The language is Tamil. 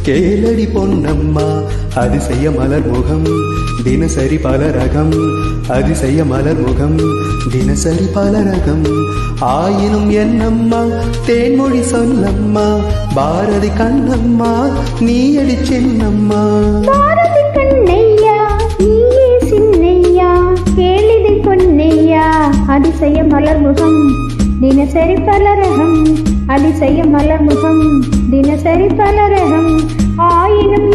கேளடி பொன்னம்மா அதிசய மலர் முகம் தினசரி பல ரகம் அதிசய மலர் முகம் தினசரி பல ரகம் ஆயினும் என்னம்மா தேன்மொழி சொல்லம்மா பாரதி கண்ணம்மா நீயடி சின்னம்மா பாரதி கண்ணையா நீயே சின்னையா கேளிதி பொன்னையா அதிசய மலர் முகம் தினசரி பல ரகம் அதிசய மலர் முகம் தினசரி பல ரகம் ஆயினும்